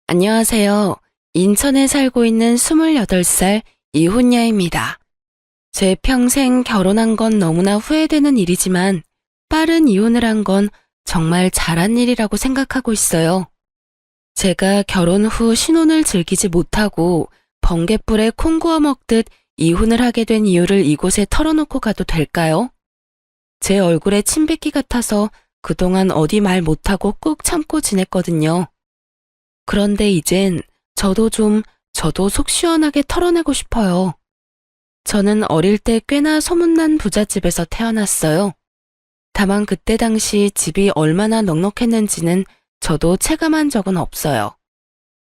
안녕하세요. 인천에 살고 있는 28살 이혼녀입니다. 제 평생 결혼한 건 너무나 후회되는 일이지만 빠른 이혼을 한 건 정말 잘한 일이라고 생각하고 있어요. 제가 결혼 후 신혼을 즐기지 못하고 번갯불에 콩 구워 먹듯 이혼을 하게 된 이유를 이곳에 털어놓고 가도 될까요? 제 얼굴에 침 뱉기 같아서 그동안 어디 말 못하고 꾹 참고 지냈거든요. 그런데 이젠 저도 속 시원하게 털어내고 싶어요. 저는 어릴 때 꽤나 소문난 부잣집에서 태어났어요. 다만 그때 당시 집이 얼마나 넉넉했는지는 저도 체감한 적은 없어요.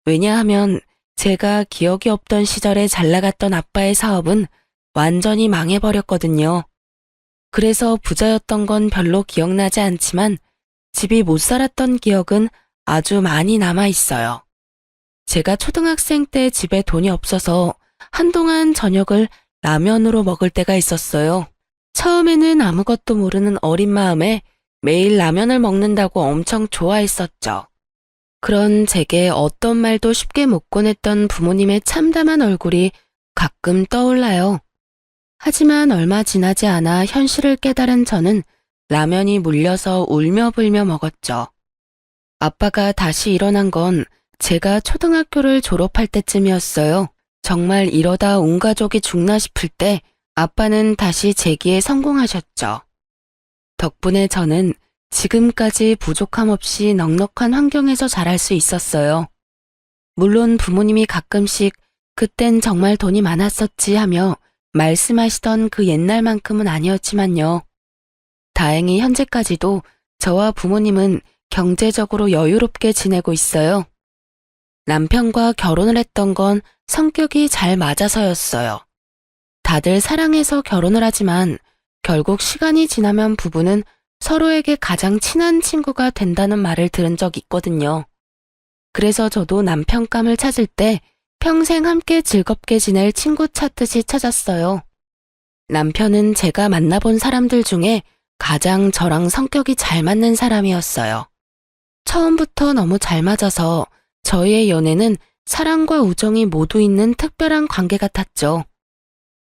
왜냐하면 제가 기억이 없던 시절에 잘 나갔던 아빠의 사업은 완전히 망해버렸거든요. 그래서 부자였던 건 별로 기억나지 않지만 집이 못 살았던 기억은 아주 많이 남아 있어요. 제가 초등학생 때 집에 돈이 없어서 한동안 저녁을 라면으로 먹을 때가 있었어요. 처음에는 아무것도 모르는 어린 마음에 매일 라면을 먹는다고 엄청 좋아했었죠. 그런 제게 어떤 말도 쉽게 못 꺼냈던 부모님의 참담한 얼굴이 가끔 떠올라요. 하지만 얼마 지나지 않아 현실을 깨달은 저는 라면이 물려서 울며 불며 먹었죠. 아빠가 다시 일어난 건 제가 초등학교를 졸업할 때쯤이었어요. 정말 이러다 온 가족이 죽나 싶을 때 아빠는 다시 재기에 성공하셨죠. 덕분에 저는 지금까지 부족함 없이 넉넉한 환경에서 자랄 수 있었어요. 물론 부모님이 가끔씩 그땐 정말 돈이 많았었지 하며 말씀하시던 그 옛날만큼은 아니었지만요. 다행히 현재까지도 저와 부모님은 경제적으로 여유롭게 지내고 있어요. 남편과 결혼을 했던 건 성격이 잘 맞아서였어요. 다들 사랑해서 결혼을 하지만 결국 시간이 지나면 부부는 서로에게 가장 친한 친구가 된다는 말을 들은 적 있거든요. 그래서 저도 남편감을 찾을 때 평생 함께 즐겁게 지낼 친구 찾듯이 찾았어요. 남편은 제가 만나본 사람들 중에 가장 저랑 성격이 잘 맞는 사람이었어요. 처음부터 너무 잘 맞아서 저희의 연애는 사랑과 우정이 모두 있는 특별한 관계 같았죠.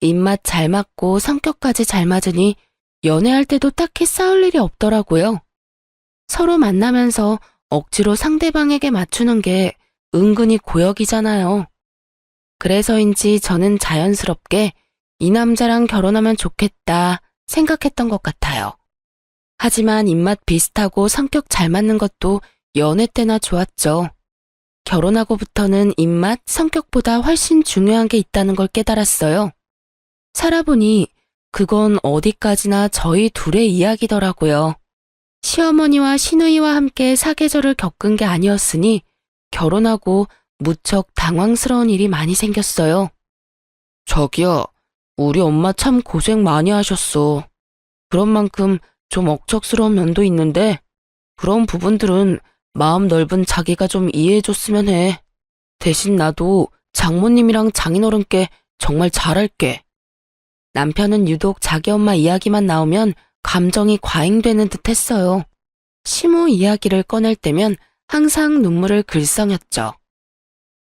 입맛 잘 맞고 성격까지 잘 맞으니 연애할 때도 딱히 싸울 일이 없더라고요. 서로 만나면서 억지로 상대방에게 맞추는 게 은근히 고역이잖아요. 그래서인지 저는 자연스럽게 이 남자랑 결혼하면 좋겠다 생각했던 것 같아요. 하지만 입맛 비슷하고 성격 잘 맞는 것도 연애 때나 좋았죠. 결혼하고부터는 입맛, 성격보다 훨씬 중요한 게 있다는 걸 깨달았어요. 살아보니 그건 어디까지나 저희 둘의 이야기더라고요. 시어머니와 시누이와 함께 사계절을 겪은 게 아니었으니 결혼하고 무척 당황스러운 일이 많이 생겼어요. 자기야, 우리 엄마 참 고생 많이 하셨어. 그런 만큼 좀 억척스러운 면도 있는데 그런 부분들은 마음 넓은 자기가 좀 이해해줬으면 해. 대신 나도 장모님이랑 장인어른께 정말 잘할게. 남편은 유독 자기 엄마 이야기만 나오면 감정이 과잉되는 듯 했어요. 시모 이야기를 꺼낼 때면 항상 눈물을 글썽였죠.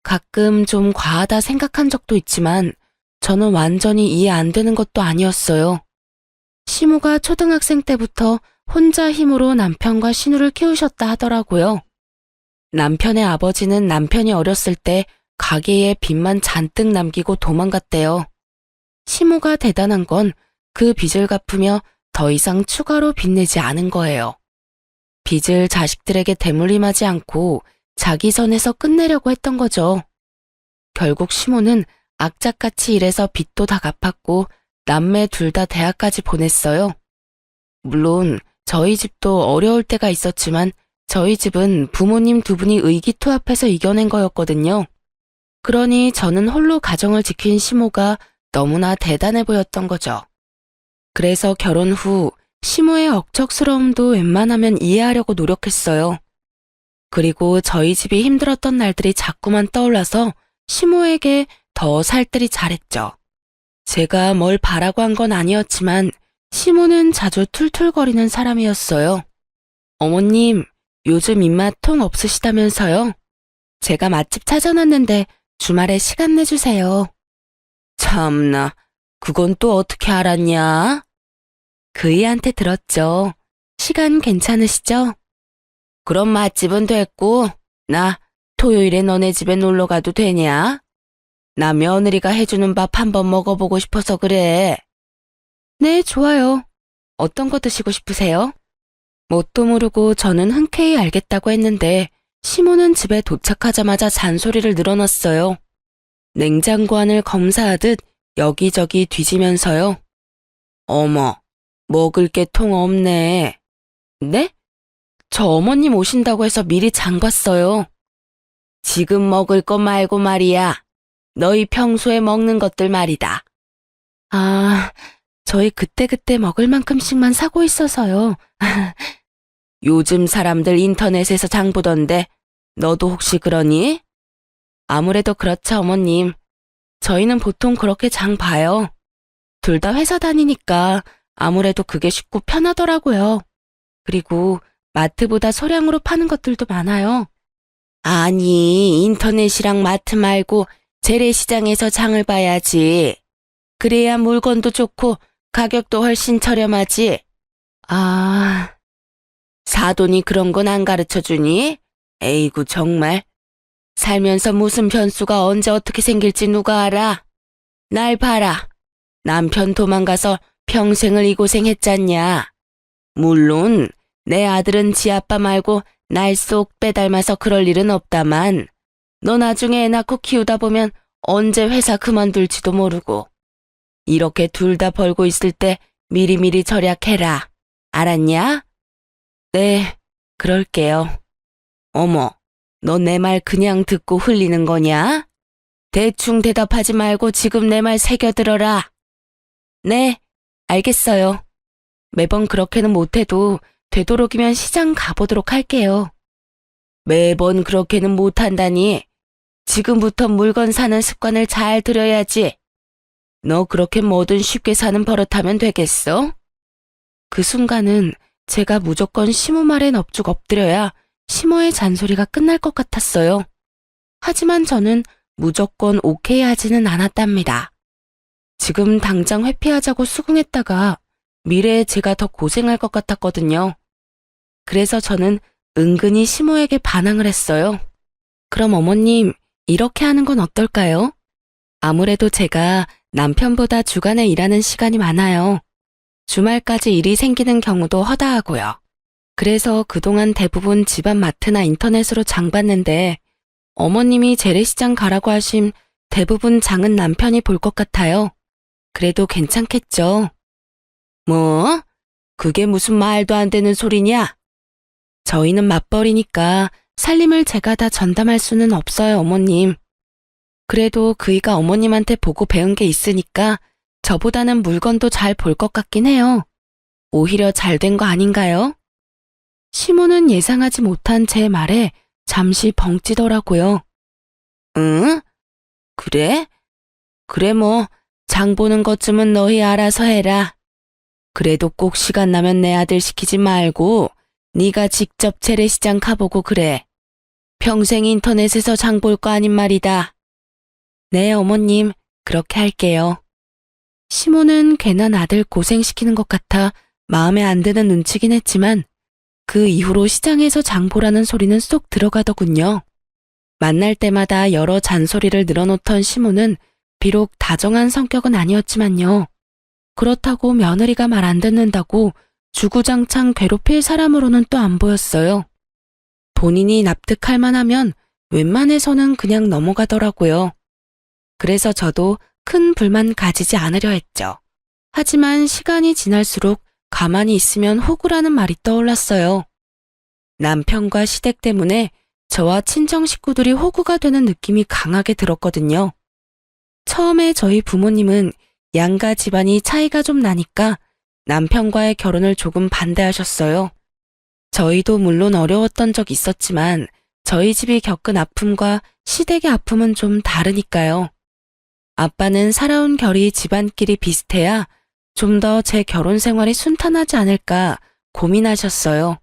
가끔 좀 과하다 생각한 적도 있지만 저는 완전히 이해 안 되는 것도 아니었어요. 시모가 초등학생 때부터 혼자 힘으로 남편과 시누를 키우셨다 하더라고요. 남편의 아버지는 남편이 어렸을 때 가게에 빚만 잔뜩 남기고 도망갔대요. 시모가 대단한 건 그 빚을 갚으며 더 이상 추가로 빚내지 않은 거예요. 빚을 자식들에게 대물림하지 않고 자기 선에서 끝내려고 했던 거죠. 결국 시모는 악착같이 일해서 빚도 다 갚았고 남매 둘 다 대학까지 보냈어요. 물론 저희 집도 어려울 때가 있었지만 저희 집은 부모님 두 분이 의기투합해서 이겨낸 거였거든요. 그러니 저는 홀로 가정을 지킨 시모가 너무나 대단해 보였던 거죠. 그래서 결혼 후 시모의 억척스러움도 웬만하면 이해하려고 노력했어요. 그리고 저희 집이 힘들었던 날들이 자꾸만 떠올라서 시모에게 더 살뜰히 잘했죠. 제가 뭘 바라고 한 건 아니었지만 시모는 자주 툴툴거리는 사람이었어요. 어머님, 요즘 입맛 통 없으시다면서요? 제가 맛집 찾아놨는데 주말에 시간 내주세요. 참나, 그건 또 어떻게 알았냐? 그이한테 들었죠. 시간 괜찮으시죠? 그럼 맛집은 됐고, 나 토요일에 너네 집에 놀러 가도 되냐? 나 며느리가 해주는 밥 한번 먹어보고 싶어서 그래. 네, 좋아요. 어떤 거 드시고 싶으세요? 뭣도 모르고 저는 흔쾌히 알겠다고 했는데 시모는 집에 도착하자마자 잔소리를 늘어놨어요. 냉장고 안을 검사하듯 여기저기 뒤지면서요. 어머, 먹을 게 통 없네. 네? 저 어머님 오신다고 해서 미리 장 봤어요. 지금 먹을 거 말고 말이야. 너희 평소에 먹는 것들 말이다. 아, 저희 그때그때 먹을 만큼씩만 사고 있어서요. 요즘 사람들 인터넷에서 장 보던데 너도 혹시 그러니? 아무래도 그렇죠, 어머님. 저희는 보통 그렇게 장 봐요. 둘 다 회사 다니니까 아무래도 그게 쉽고 편하더라고요. 그리고 마트보다 소량으로 파는 것들도 많아요. 아니, 인터넷이랑 마트 말고 재래시장에서 장을 봐야지. 그래야 물건도 좋고 가격도 훨씬 저렴하지. 아, 사돈이 그런 건 안 가르쳐주니? 에이구 정말. 살면서 무슨 변수가 언제 어떻게 생길지 누가 알아? 날 봐라. 남편 도망가서 평생을 이 고생했잖냐. 물론 내 아들은 지 아빠 말고 날 쏙 빼닮아서 그럴 일은 없다만 너 나중에 애 낳고 키우다 보면 언제 회사 그만둘지도 모르고. 이렇게 둘 다 벌고 있을 때 미리미리 절약해라. 알았냐? 네, 그럴게요. 어머, 너 내 말 그냥 듣고 흘리는 거냐? 대충 대답하지 말고 지금 내 말 새겨들어라. 네, 알겠어요. 매번 그렇게는 못해도 되도록이면 시장 가보도록 할게요. 매번 그렇게는 못한다니. 지금부터 물건 사는 습관을 잘 들여야지. 너 그렇게 뭐든 쉽게 사는 버릇하면 되겠어? 그 순간은 제가 무조건 시모 말에 넙죽 엎드려야 시모의 잔소리가 끝날 것 같았어요. 하지만 저는 무조건 오케이 하지는 않았답니다. 지금 당장 회피하자고 수긍했다가 미래에 제가 더 고생할 것 같았거든요. 그래서 저는 은근히 시모에게 반항을 했어요. 그럼 어머님, 이렇게 하는 건 어떨까요? 아무래도 제가 남편보다 주간에 일하는 시간이 많아요. 주말까지 일이 생기는 경우도 허다하고요. 그래서 그동안 대부분 집안 마트나 인터넷으로 장 봤는데 어머님이 재래시장 가라고 하심 대부분 장은 남편이 볼 것 같아요. 그래도 괜찮겠죠? 뭐? 그게 무슨 말도 안 되는 소리냐? 저희는 맞벌이니까 살림을 제가 다 전담할 수는 없어요, 어머님. 그래도 그이가 어머님한테 보고 배운 게 있으니까 저보다는 물건도 잘 볼 것 같긴 해요. 오히려 잘 된 거 아닌가요? 시모는 예상하지 못한 제 말에 잠시 벙찌더라고요. 응? 그래? 그래 뭐 장 보는 것쯤은 너희 알아서 해라. 그래도 꼭 시간 나면 내 아들 시키지 말고 네가 직접 재래시장 가보고 그래. 평생 인터넷에서 장 볼 거 아닌 말이다. 네, 어머님, 그렇게 할게요. 시모는 괜한 아들 고생시키는 것 같아 마음에 안 드는 눈치긴 했지만 그 이후로 시장에서 장 보라는 소리는 쏙 들어가더군요. 만날 때마다 여러 잔소리를 늘어놓던 시모는 비록 다정한 성격은 아니었지만요. 그렇다고 며느리가 말 안 듣는다고 주구장창 괴롭힐 사람으로는 또 안 보였어요. 본인이 납득할 만하면 웬만해서는 그냥 넘어가더라고요. 그래서 저도 큰 불만 가지지 않으려 했죠. 하지만 시간이 지날수록 가만히 있으면 호구라는 말이 떠올랐어요. 남편과 시댁 때문에 저와 친정 식구들이 호구가 되는 느낌이 강하게 들었거든요. 처음에 저희 부모님은 양가 집안이 차이가 좀 나니까 남편과의 결혼을 조금 반대하셨어요. 저희도 물론 어려웠던 적 있었지만 저희 집이 겪은 아픔과 시댁의 아픔은 좀 다르니까요. 아빠는 살아온 결이 집안끼리 비슷해야 좀 더 제 결혼 생활이 순탄하지 않을까 고민하셨어요.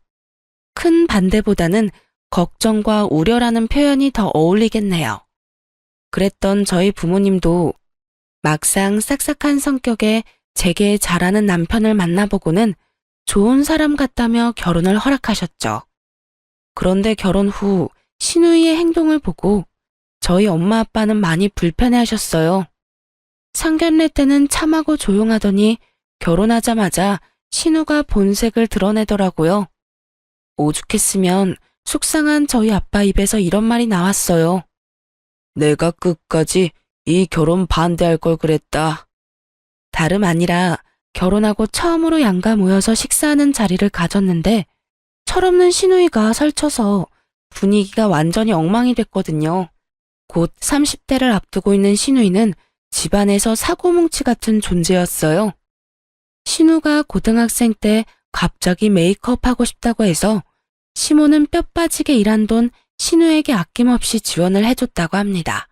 큰 반대보다는 걱정과 우려라는 표현이 더 어울리겠네요. 그랬던 저희 부모님도 막상 싹싹한 성격에 제게 잘하는 남편을 만나보고는 좋은 사람 같다며 결혼을 허락하셨죠. 그런데 결혼 후 신우이의 행동을 보고 저희 엄마 아빠는 많이 불편해하셨어요. 상견례 때는 참하고 조용하더니 결혼하자마자 신우가 본색을 드러내더라고요. 오죽했으면 속상한 저희 아빠 입에서 이런 말이 나왔어요. 내가 끝까지 이 결혼 반대할 걸 그랬다. 다름 아니라 결혼하고 처음으로 양가 모여서 식사하는 자리를 가졌는데 철없는 시누이가 설쳐서 분위기가 완전히 엉망이 됐거든요. 곧 30대를 앞두고 있는 시누이는 집안에서 사고뭉치 같은 존재였어요. 신우가 고등학생 때 갑자기 메이크업 하고 싶다고 해서 시모는 뼈 빠지게 일한 돈 신우에게 아낌없이 지원을 해줬다고 합니다.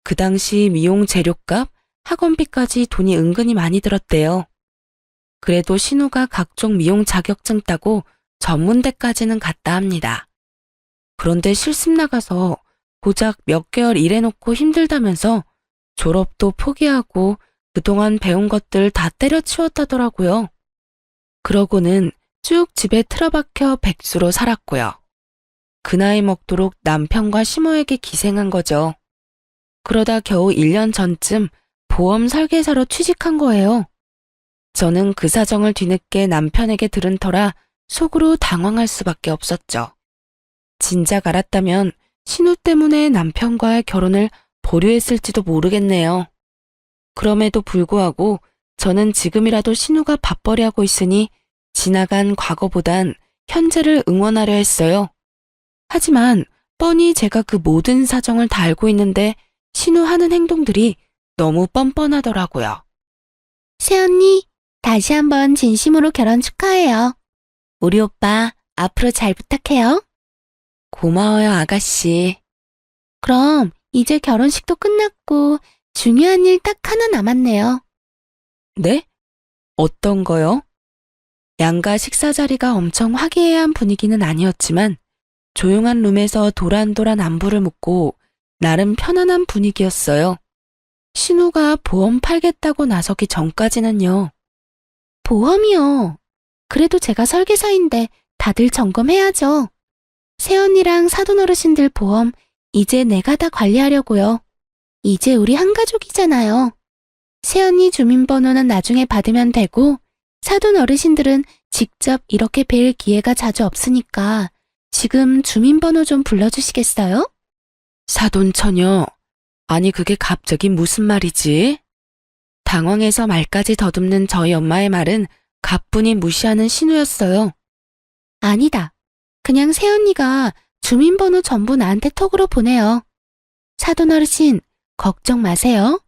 그 당시 미용 재료값, 학원비까지 돈이 은근히 많이 들었대요. 그래도 신우가 각종 미용 자격증 따고 전문대까지는 갔다 합니다. 그런데 실습 나가서 고작 몇 개월 일해놓고 힘들다면서 졸업도 포기하고 그동안 배운 것들 다 때려치웠다더라고요. 그러고는 쭉 집에 틀어박혀 백수로 살았고요. 그 나이 먹도록 남편과 시모에게 기생한 거죠. 그러다 겨우 1년 전쯤 보험 설계사로 취직한 거예요. 저는 그 사정을 뒤늦게 남편에게 들은 터라 속으로 당황할 수밖에 없었죠. 진작 알았다면 신우 때문에 남편과의 결혼을 보류했을지도 모르겠네요. 그럼에도 불구하고 저는 지금이라도 신우가 밥벌이 하고 있으니 지나간 과거보단 현재를 응원하려 했어요. 하지만 뻔히 제가 그 모든 사정을 다 알고 있는데 신우 하는 행동들이 너무 뻔뻔하더라고요. 새언니, 다시 한번 진심으로 결혼 축하해요. 우리 오빠 앞으로 잘 부탁해요. 고마워요, 아가씨. 그럼 이제 결혼식도 끝났고 중요한 일 딱 하나 남았네요. 네? 어떤 거요? 양가 식사 자리가 엄청 화기애애한 분위기는 아니었지만 조용한 룸에서 도란도란 안부를 묻고 나름 편안한 분위기였어요. 신우가 보험 팔겠다고 나서기 전까지는요. 보험이요? 그래도 제가 설계사인데 다들 점검해야죠. 새언니랑 사돈 어르신들 보험 이제 내가 다 관리하려고요. 이제 우리 한 가족이잖아요. 새언니 주민번호는 나중에 받으면 되고 사돈 어르신들은 직접 이렇게 뵐 기회가 자주 없으니까 지금 주민번호 좀 불러주시겠어요? 사돈 처녀, 아니 그게 갑자기 무슨 말이지? 당황해서 말까지 더듬는 저희 엄마의 말은 가뿐히 무시하는 신우였어요. 아니다. 그냥 새언니가 주민번호 전부 나한테 톡으로 보내요. 사돈 어르신, 걱정 마세요.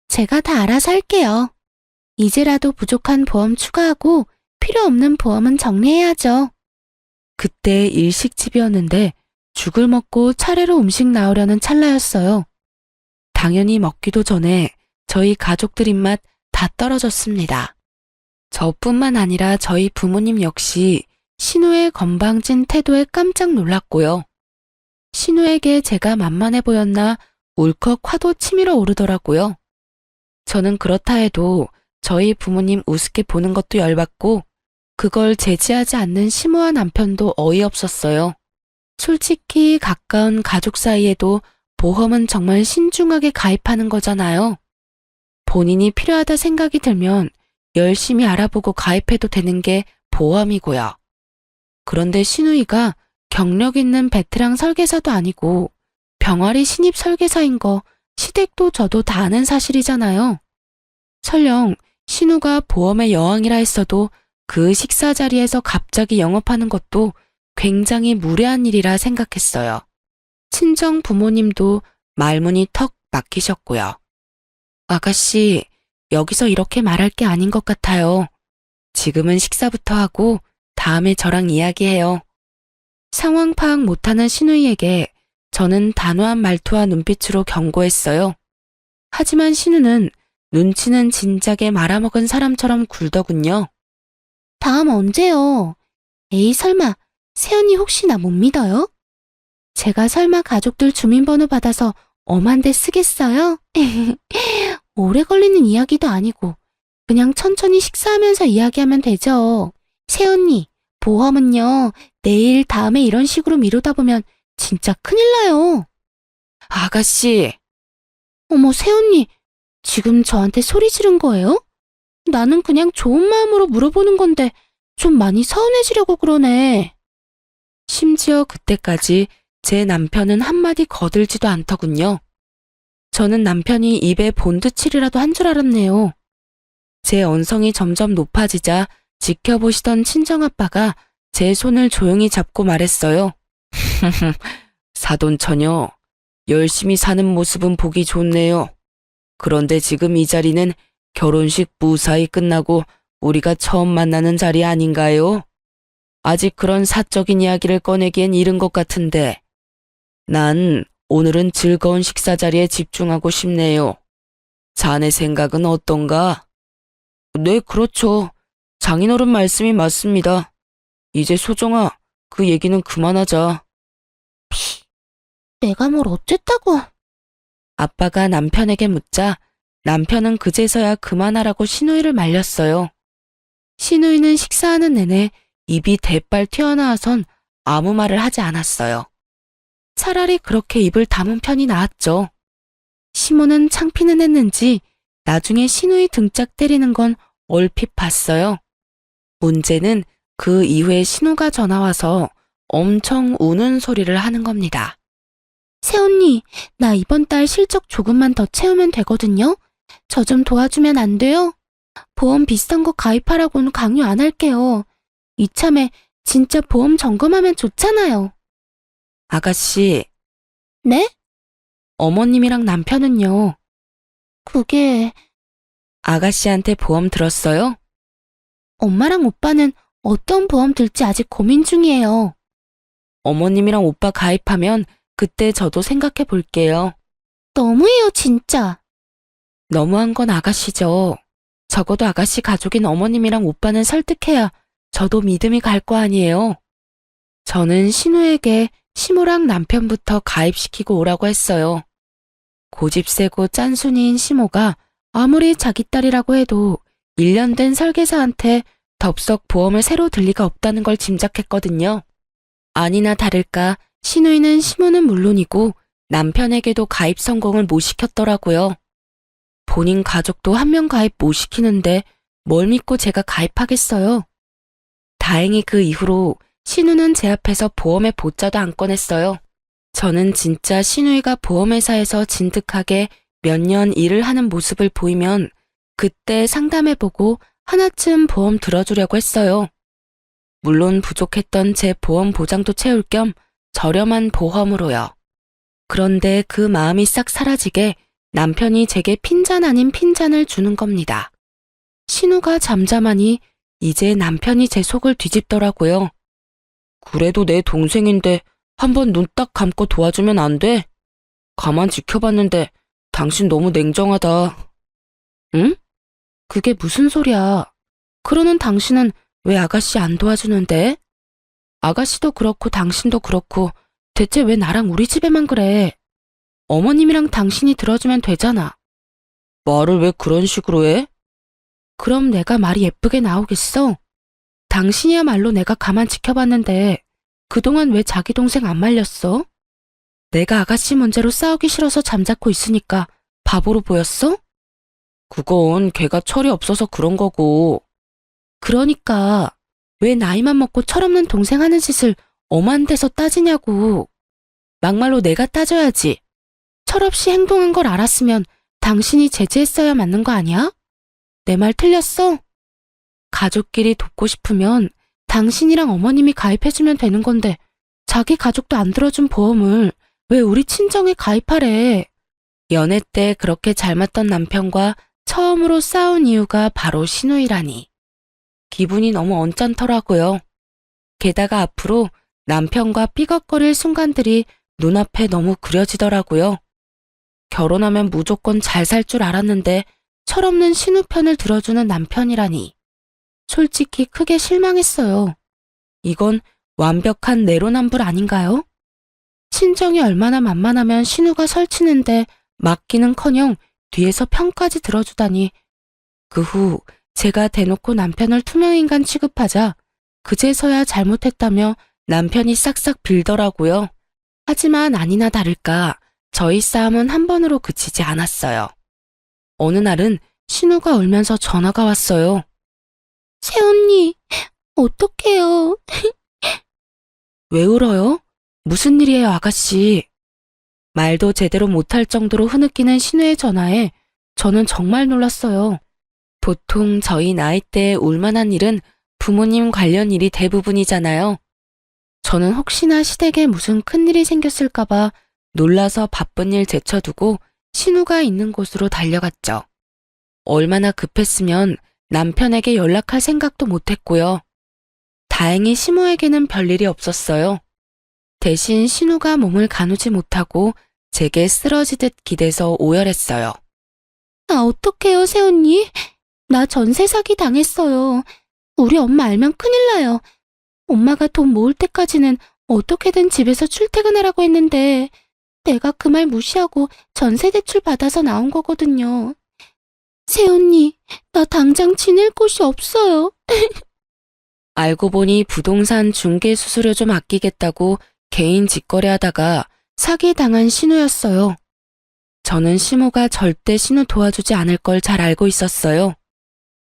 제가 다 알아서 할게요. 이제라도 부족한 보험 추가하고 필요 없는 보험은 정리해야죠. 그때 일식집이었는데 죽을 먹고 차례로 음식 나오려는 찰나였어요. 당연히 먹기도 전에 저희 가족들 입맛 다 떨어졌습니다. 저뿐만 아니라 저희 부모님 역시 신우의 건방진 태도에 깜짝 놀랐고요. 신우에게 제가 만만해 보였나 울컥 화도 치밀어 오르더라고요. 저는 그렇다 해도 저희 부모님 우습게 보는 것도 열받고 그걸 제지하지 않는 시모와 남편도 어이없었어요. 솔직히 가까운 가족 사이에도 보험은 정말 신중하게 가입하는 거잖아요. 본인이 필요하다 생각이 들면 열심히 알아보고 가입해도 되는 게 보험이고요. 그런데 신우이가 경력 있는 베테랑 설계사도 아니고 병아리 신입 설계사인 거 시댁도 저도 다 아는 사실이잖아요. 설령 신우가 보험의 여왕이라 했어도 그 식사 자리에서 갑자기 영업하는 것도 굉장히 무례한 일이라 생각했어요. 친정 부모님도 말문이 턱 막히셨고요. 아가씨, 여기서 이렇게 말할 게 아닌 것 같아요. 지금은 식사부터 하고 다음에 저랑 이야기해요. 상황 파악 못하는 신우이에게 저는 단호한 말투와 눈빛으로 경고했어요. 하지만 신우는 눈치는 진작에 말아먹은 사람처럼 굴더군요. 다음 언제요? 에이 설마 새언니 혹시 나 못 믿어요? 제가 설마 가족들 주민번호 받아서 엄한 데 쓰겠어요? 오래 걸리는 이야기도 아니고 그냥 천천히 식사하면서 이야기하면 되죠. 새언니, 보험은요, 내일 다음에 이런 식으로 미루다 보면 진짜 큰일 나요. 아가씨. 어머, 새언니, 지금 저한테 소리 지른 거예요? 나는 그냥 좋은 마음으로 물어보는 건데 좀 많이 서운해지려고 그러네. 심지어 그때까지 제 남편은 한마디 거들지도 않더군요. 저는 남편이 입에 본드칠이라도 한 줄 알았네요. 제 언성이 점점 높아지자 지켜보시던 친정아빠가 제 손을 조용히 잡고 말했어요. 사돈처녀, 열심히 사는 모습은 보기 좋네요. 그런데 지금 이 자리는 결혼식 무사히 끝나고 우리가 처음 만나는 자리 아닌가요? 아직 그런 사적인 이야기를 꺼내기엔 이른 것 같은데 난 오늘은 즐거운 식사 자리에 집중하고 싶네요. 자네 생각은 어떤가? 네, 그렇죠. 장인어른 말씀이 맞습니다. 이제 소정아, 그 얘기는 그만하자. 내가 뭘 어쨌다고? 아빠가 남편에게 묻자 남편은 그제서야 그만하라고 시누이를 말렸어요. 시누이는 식사하는 내내 입이 대빨 튀어나와선 아무 말을 하지 않았어요. 차라리 그렇게 입을 다문 편이 나았죠. 시모는 창피는 했는지 나중에 시누이 등짝 때리는 건 얼핏 봤어요. 문제는 그 이후에 신우가 전화와서 엄청 우는 소리를 하는 겁니다. 새언니, 나 이번 달 실적 조금만 더 채우면 되거든요? 저 좀 도와주면 안 돼요? 보험 비싼 거 가입하라고는 강요 안 할게요. 이참에 진짜 보험 점검하면 좋잖아요. 아가씨. 네? 어머님이랑 남편은요? 그게... 아가씨한테 보험 들었어요? 엄마랑 오빠는 어떤 보험 들지 아직 고민 중이에요. 어머님이랑 오빠 가입하면 그때 저도 생각해 볼게요. 너무해요, 진짜. 너무한 건 아가씨죠. 적어도 아가씨 가족인 어머님이랑 오빠는 설득해야 저도 믿음이 갈 거 아니에요. 저는 신우에게 시모랑 남편부터 가입시키고 오라고 했어요. 고집 세고 짠순이인 시모가 아무리 자기 딸이라고 해도 1년 된 설계사한테 덥석 보험을 새로 들 리가 없다는 걸 짐작했거든요. 아니나 다를까 시누이는 시모는 물론이고 남편에게도 가입 성공을 못 시켰더라고요. 본인 가족도 한 명 가입 못 시키는데 뭘 믿고 제가 가입하겠어요. 다행히 그 이후로 신우는 제 앞에서 보험의 보자도 안 꺼냈어요. 저는 진짜 신우이가 보험회사에서 진득하게 몇 년 일을 하는 모습을 보이면 그때 상담해보고 하나쯤 보험 들어주려고 했어요. 물론 부족했던 제 보험 보장도 채울 겸 저렴한 보험으로요. 그런데 그 마음이 싹 사라지게 남편이 제게 핀잔 아닌 핀잔을 주는 겁니다. 신우가 잠잠하니 이제 남편이 제 속을 뒤집더라고요. 그래도 내 동생인데 한번 눈 딱 감고 도와주면 안 돼? 가만 지켜봤는데 당신 너무 냉정하다. 응? 그게 무슨 소리야. 그러는 당신은 왜 아가씨 안 도와주는데? 아가씨도 그렇고 당신도 그렇고 대체 왜 나랑 우리 집에만 그래? 어머님이랑 당신이 들어주면 되잖아. 말을 왜 그런 식으로 해? 그럼 내가 말이 예쁘게 나오겠어? 당신이야말로 내가 가만 지켜봤는데 그동안 왜 자기 동생 안 말렸어? 내가 아가씨 문제로 싸우기 싫어서 잠자코 있으니까 바보로 보였어? 그건 걔가 철이 없어서 그런 거고. 그러니까 왜 나이만 먹고 철없는 동생 하는 짓을 엄한 데서 따지냐고. 막말로 내가 따져야지. 철없이 행동한 걸 알았으면 당신이 제지했어야 맞는 거 아니야? 내 말 틀렸어? 가족끼리 돕고 싶으면 당신이랑 어머님이 가입해주면 되는 건데 자기 가족도 안 들어준 보험을 왜 우리 친정에 가입하래? 연애 때 그렇게 잘 맞던 남편과 처음으로 싸운 이유가 바로 신우이라니. 기분이 너무 언짢더라고요. 게다가 앞으로 남편과 삐걱거릴 순간들이 눈앞에 너무 그려지더라고요. 결혼하면 무조건 잘 살 줄 알았는데 철없는 신우 편을 들어주는 남편이라니. 솔직히 크게 실망했어요. 이건 완벽한 내로남불 아닌가요? 친정이 얼마나 만만하면 신우가 설치는데 맡기는커녕 뒤에서 편까지 들어주다니. 그 후 제가 대놓고 남편을 투명인간 취급하자 그제서야 잘못했다며 남편이 싹싹 빌더라고요. 하지만 아니나 다를까 저희 싸움은 한 번으로 그치지 않았어요. 어느 날은 신우가 울면서 전화가 왔어요. 새언니, 어떡해요? 왜 울어요? 무슨 일이에요, 아가씨? 말도 제대로 못할 정도로 흐느끼는 신우의 전화에 저는 정말 놀랐어요. 보통 저희 나이대에 울만한 일은 부모님 관련 일이 대부분이잖아요. 저는 혹시나 시댁에 무슨 큰일이 생겼을까봐 놀라서 바쁜 일 제쳐두고 신우가 있는 곳으로 달려갔죠. 얼마나 급했으면 남편에게 연락할 생각도 못했고요. 다행히 시모에게는 별일이 없었어요. 대신 신우가 몸을 가누지 못하고 제게 쓰러지듯 기대서 오열했어요. 아, 어떡해요, 새언니? 나 전세 사기 당했어요. 우리 엄마 알면 큰일 나요. 엄마가 돈 모을 때까지는 어떻게든 집에서 출퇴근하라고 했는데 내가 그 말 무시하고 전세 대출 받아서 나온 거거든요. 새언니, 나 당장 지낼 곳이 없어요. 알고 보니 부동산 중개 수수료 좀 아끼겠다고 개인 직거래하다가 사기당한 신우였어요. 저는 시모가 절대 신우 도와주지 않을 걸 잘 알고 있었어요.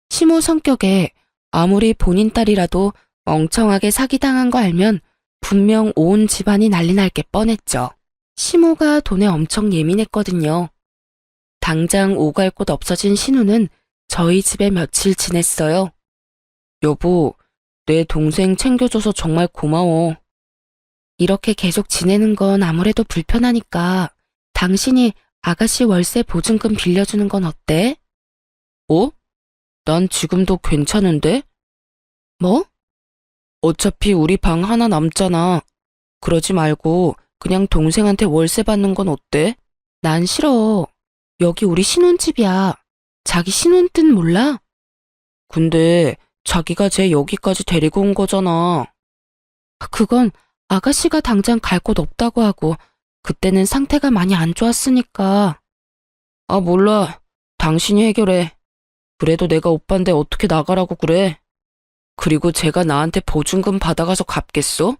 시모 성격에 아무리 본인 딸이라도 멍청하게 사기당한 거 알면 분명 온 집안이 난리 날 게 뻔했죠. 시모가 돈에 엄청 예민했거든요. 당장 오갈 곳 없어진 신우는 저희 집에 며칠 지냈어요. 여보, 내 동생 챙겨줘서 정말 고마워. 이렇게 계속 지내는 건 아무래도 불편하니까 당신이 아가씨 월세 보증금 빌려주는 건 어때? 어? 난 지금도 괜찮은데? 뭐? 어차피 우리 방 하나 남잖아. 그러지 말고 그냥 동생한테 월세 받는 건 어때? 난 싫어. 여기 우리 신혼집이야. 자기 신혼 뜻 몰라? 근데 자기가 쟤 여기까지 데리고 온 거잖아. 그건 아가씨가 당장 갈 곳 없다고 하고 그때는 상태가 많이 안 좋았으니까. 아, 몰라. 당신이 해결해. 그래도 내가 오빠인데 어떻게 나가라고 그래? 그리고 제가 나한테 보증금 받아가서 갚겠어?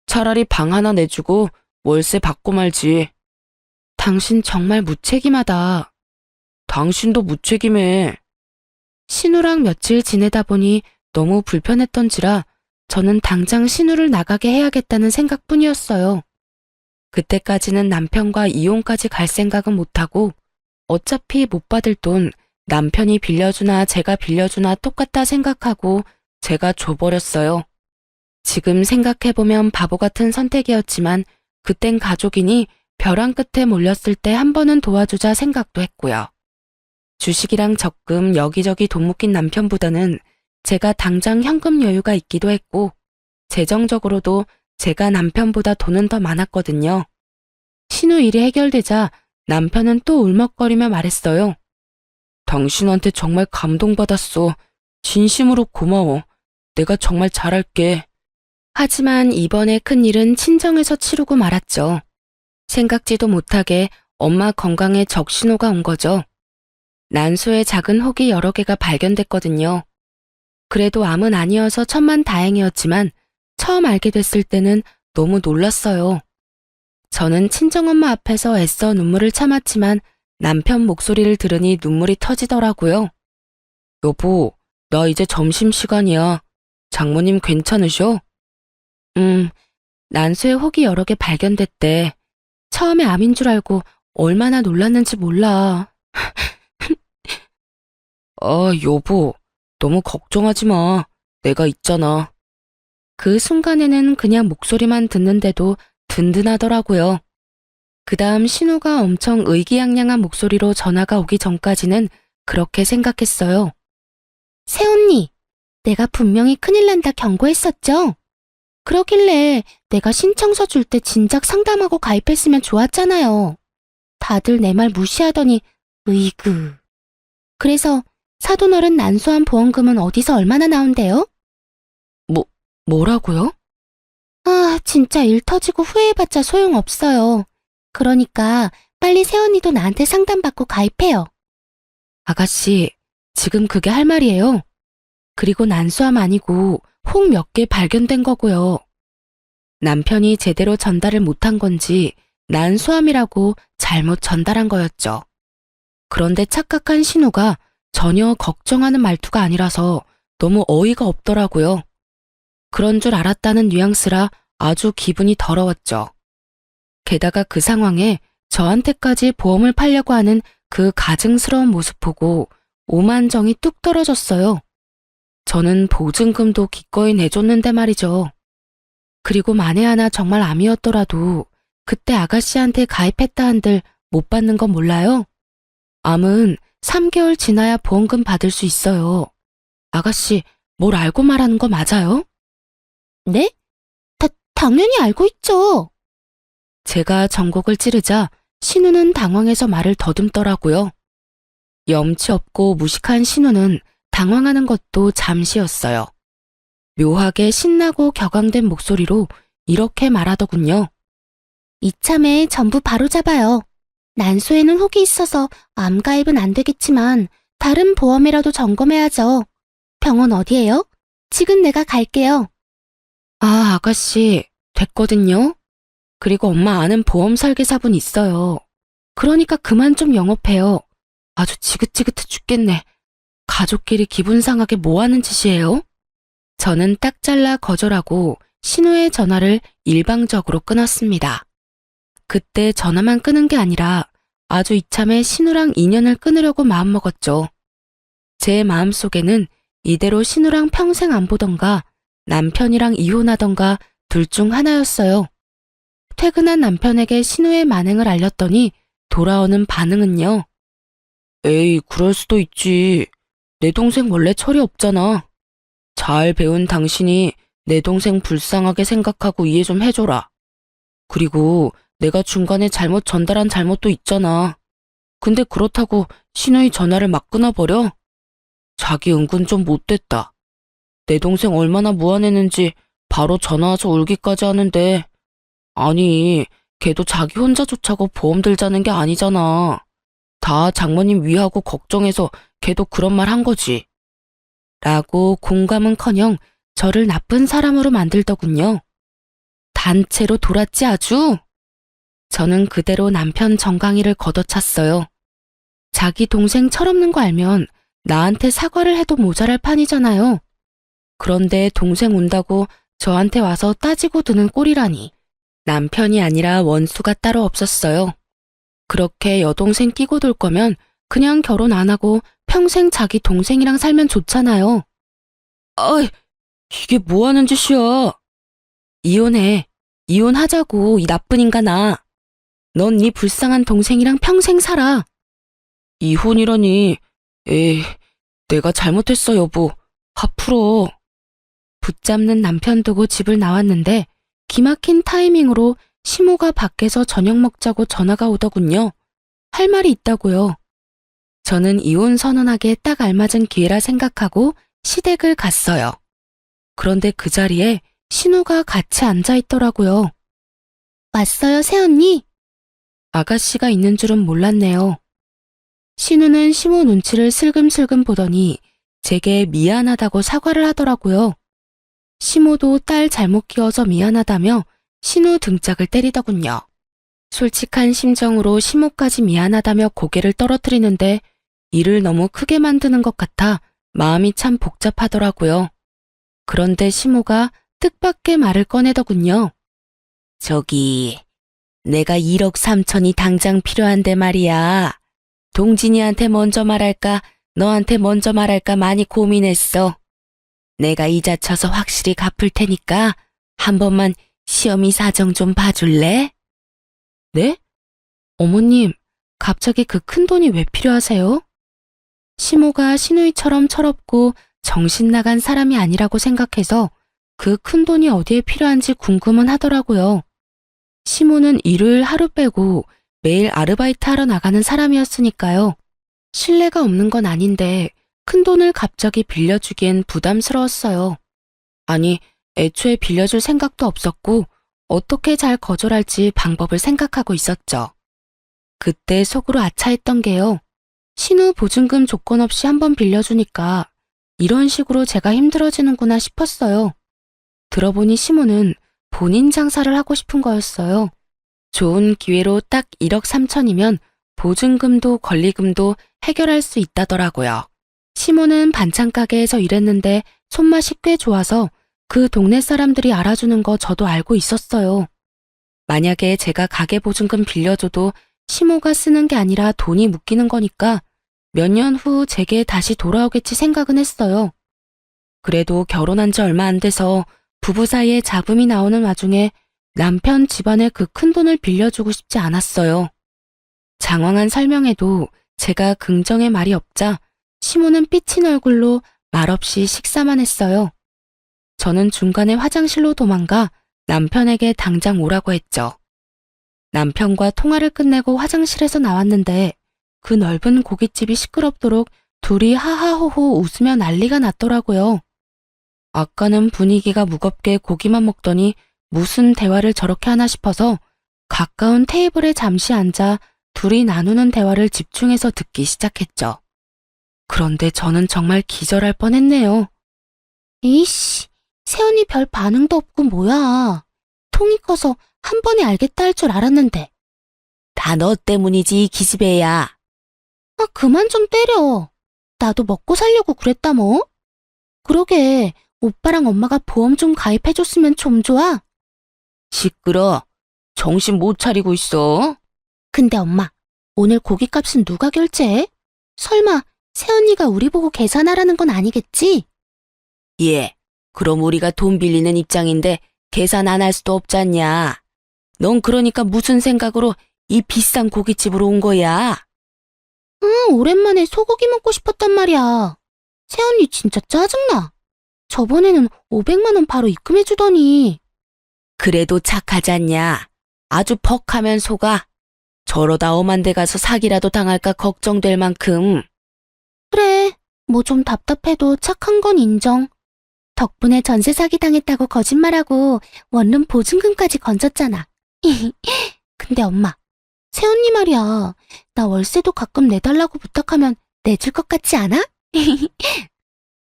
차라리 방 하나 내주고 월세 받고 말지. 당신 정말 무책임하다. 당신도 무책임해. 신우랑 며칠 지내다 보니 너무 불편했던지라 저는 당장 신우를 나가게 해야겠다는 생각뿐이었어요. 그때까지는 남편과 이혼까지 갈 생각은 못하고 어차피 못 받을 돈 남편이 빌려주나 제가 빌려주나 똑같다 생각하고 제가 줘버렸어요. 지금 생각해보면 바보 같은 선택이었지만 그땐 가족이니 벼랑 끝에 몰렸을 때 한 번은 도와주자 생각도 했고요. 주식이랑 적금 여기저기 돈 묶인 남편보다는 제가 당장 현금 여유가 있기도 했고 재정적으로도 제가 남편보다 돈은 더 많았거든요. 신우 일이 해결되자 남편은 또 울먹거리며 말했어요. 당신한테 정말 감동받았어. 진심으로 고마워. 내가 정말 잘할게. 하지만 이번에 큰일은 친정에서 치르고 말았죠. 생각지도 못하게 엄마 건강에 적신호가 온 거죠. 난소에 작은 혹이 여러 개가 발견됐거든요. 그래도 암은 아니어서 천만다행이었지만 처음 알게 됐을 때는 너무 놀랐어요. 저는 친정엄마 앞에서 애써 눈물을 참았지만 남편 목소리를 들으니 눈물이 터지더라고요. 여보, 나 이제 점심시간이야. 장모님 괜찮으셔? 난소에 혹이 여러 개 발견됐대. 처음에 암인 줄 알고 얼마나 놀랐는지 몰라. 아, 여보, 너무 걱정하지 마. 내가 있잖아. 그 순간에는 그냥 목소리만 듣는데도 든든하더라고요. 그 다음 신우가 엄청 의기양양한 목소리로 전화가 오기 전까지는 그렇게 생각했어요. 새언니, 내가 분명히 큰일 난다 경고했었죠? 그러길래 내가 신청서 줄 때 진작 상담하고 가입했으면 좋았잖아요. 다들 내 말 무시하더니 으이그. 그래서 사돈어른 난소암 보험금은 어디서 얼마나 나온대요? 뭐라고요? 아, 진짜 일 터지고 후회해봤자 소용없어요. 그러니까 빨리 새언니도 나한테 상담받고 가입해요. 아가씨, 지금 그게 할 말이에요. 그리고 난수함 아니고 혹 몇 개 발견된 거고요. 남편이 제대로 전달을 못한 건지 난수함이라고 잘못 전달한 거였죠. 그런데 착각한 신우가 전혀 걱정하는 말투가 아니라서 너무 어이가 없더라고요. 그런 줄 알았다는 뉘앙스라 아주 기분이 더러웠죠. 게다가 그 상황에 저한테까지 보험을 팔려고 하는 그 가증스러운 모습 보고 오만정이 뚝 떨어졌어요. 저는 보증금도 기꺼이 내줬는데 말이죠. 그리고 만에 하나 정말 암이었더라도 그때 아가씨한테 가입했다 한들 못 받는 건 몰라요? 암은 3개월 지나야 보험금 받을 수 있어요. 아가씨, 뭘 알고 말하는 거 맞아요? 네? 당연히 알고 있죠. 제가 전곡을 찌르자 신우는 당황해서 말을 더듬더라고요. 염치 없고 무식한 신우는 당황하는 것도 잠시였어요. 묘하게 신나고 격앙된 목소리로 이렇게 말하더군요. 이참에 전부 바로잡아요. 난소에는 혹이 있어서 암 가입은 안 되겠지만 다른 보험이라도 점검해야죠. 병원 어디예요? 지금 내가 갈게요. 아, 아가씨, 됐거든요. 그리고 엄마 아는 보험 설계사분 있어요. 그러니까 그만 좀 영업해요. 아주 지긋지긋해 죽겠네. 가족끼리 기분 상하게 뭐 하는 짓이에요? 저는 딱 잘라 거절하고 신우의 전화를 일방적으로 끊었습니다. 그때 전화만 끊은 게 아니라 아주 이참에 신우랑 인연을 끊으려고 마음먹었죠. 제 마음속에는 이대로 신우랑 평생 안 보던가 남편이랑 이혼하던가 둘 중 하나였어요. 퇴근한 남편에게 신우의 만행을 알렸더니 돌아오는 반응은요. 에이, 그럴 수도 있지. 내 동생 원래 철이 없잖아. 잘 배운 당신이 내 동생 불쌍하게 생각하고 이해 좀 해줘라. 그리고 내가 중간에 잘못 전달한 잘못도 있잖아. 근데 그렇다고 신우의 전화를 막 끊어버려? 자기 은근 좀 못됐다. 내 동생 얼마나 무안했는지 바로 전화와서 울기까지 하는데 아니, 걔도 자기 혼자 좋자고 보험 들자는 게 아니잖아. 다 장모님 위하고 걱정해서 걔도 그런 말 한 거지. 라고 공감은커녕 저를 나쁜 사람으로 만들더군요. 단체로 돌았지 아주? 저는 그대로 남편 정강이를 걷어찼어요. 자기 동생 철없는 거 알면 나한테 사과를 해도 모자랄 판이잖아요. 그런데 동생 운다고 저한테 와서 따지고 드는 꼴이라니. 남편이 아니라 원수가 따로 없었어요. 그렇게 여동생 끼고 돌 거면 그냥 결혼 안 하고 평생 자기 동생이랑 살면 좋잖아요. 아이, 이게 뭐 하는 짓이야? 이혼해. 이혼하자고, 이 나쁜 인간아. 넌 네 불쌍한 동생이랑 평생 살아. 이혼이라니. 에이, 내가 잘못했어, 여보. 화 풀어. 붙잡는 남편 두고 집을 나왔는데 기막힌 타이밍으로 시모가 밖에서 저녁 먹자고 전화가 오더군요. 할 말이 있다고요. 저는 이혼 선언하기에 딱 알맞은 기회라 생각하고 시댁을 갔어요. 그런데 그 자리에 신우가 같이 앉아 있더라고요. 왔어요, 새언니? 아가씨가 있는 줄은 몰랐네요. 신우는 시모 눈치를 슬금슬금 보더니 제게 미안하다고 사과를 하더라고요. 시모도 딸 잘못 키워서 미안하다며 신우 등짝을 때리더군요. 솔직한 심정으로 시모까지 미안하다며 고개를 떨어뜨리는데 일을 너무 크게 만드는 것 같아 마음이 참 복잡하더라고요. 그런데 시모가 뜻밖의 말을 꺼내더군요. 저기, 내가 1억 3천이 당장 필요한데 말이야. 동진이한테 먼저 말할까, 너한테 먼저 말할까 많이 고민했어. 내가 이자 쳐서 확실히 갚을 테니까 한 번만 시어미 사정 좀 봐줄래? 네? 어머님, 갑자기 그 큰돈이 왜 필요하세요? 시모가 신우이처럼 철없고 정신 나간 사람이 아니라고 생각해서 그 큰돈이 어디에 필요한지 궁금은 하더라고요. 시모는 일요일 하루 빼고 매일 아르바이트 하러 나가는 사람이었으니까요. 신뢰가 없는 건 아닌데 큰돈을 갑자기 빌려주기엔 부담스러웠어요. 아니, 애초에 빌려줄 생각도 없었고 어떻게 잘 거절할지 방법을 생각하고 있었죠. 그때 속으로 아차했던 게요. 신우 보증금 조건 없이 한번 빌려주니까 이런 식으로 제가 힘들어지는구나 싶었어요. 들어보니 시모는 본인 장사를 하고 싶은 거였어요. 좋은 기회로 딱 1억 3천이면 보증금도 권리금도 해결할 수 있다더라고요. 시모는 반찬 가게에서 일했는데 손맛이 꽤 좋아서 그 동네 사람들이 알아주는 거 저도 알고 있었어요. 만약에 제가 가게 보증금 빌려줘도 시모가 쓰는 게 아니라 돈이 묶이는 거니까 몇 년 후 제게 다시 돌아오겠지 생각은 했어요. 그래도 결혼한 지 얼마 안 돼서 부부 사이에 잡음이 나오는 와중에 남편 집안에 그 큰 돈을 빌려주고 싶지 않았어요. 장황한 설명에도 제가 긍정의 말이 없자 시모는 삐친 얼굴로 말없이 식사만 했어요. 저는 중간에 화장실로 도망가 남편에게 당장 오라고 했죠. 남편과 통화를 끝내고 화장실에서 나왔는데 그 넓은 고깃집이 시끄럽도록 둘이 하하호호 웃으며 난리가 났더라고요. 아까는 분위기가 무겁게 고기만 먹더니 무슨 대화를 저렇게 하나 싶어서 가까운 테이블에 잠시 앉아 둘이 나누는 대화를 집중해서 듣기 시작했죠. 그런데 저는 정말 기절할 뻔했네요. 이씨, 세연이 별 반응도 없고 뭐야. 통이 커서 한 번에 알겠다 할 줄 알았는데. 다 너 때문이지, 이 기집애야. 아, 그만 좀 때려. 나도 먹고 살려고 그랬다 뭐. 그러게, 오빠랑 엄마가 보험 좀 가입해줬으면 좀 좋아. 시끄러. 정신 못 차리고 있어. 근데 엄마, 오늘 고깃값은 누가 결제해? 설마 새언니가 우리 보고 계산하라는 건 아니겠지? 예, 그럼 우리가 돈 빌리는 입장인데 계산 안 할 수도 없잖냐. 넌 그러니까 무슨 생각으로 이 비싼 고깃집으로 온 거야? 오랜만에 소고기 먹고 싶었단 말이야. 새언니 진짜 짜증나. 저번에는 500만 원 바로 입금해주더니. 그래도 착하잖냐. 아주 퍽하면 속아. 저러다 엄한 데 가서 사기라도 당할까 걱정될 만큼. 그래, 뭐 좀 답답해도 착한 건 인정. 덕분에 전세 사기 당했다고 거짓말하고 원룸 보증금까지 건졌잖아. 근데 엄마, 새언니 말이야. 나 월세도 가끔 내달라고 부탁하면 내줄 것 같지 않아?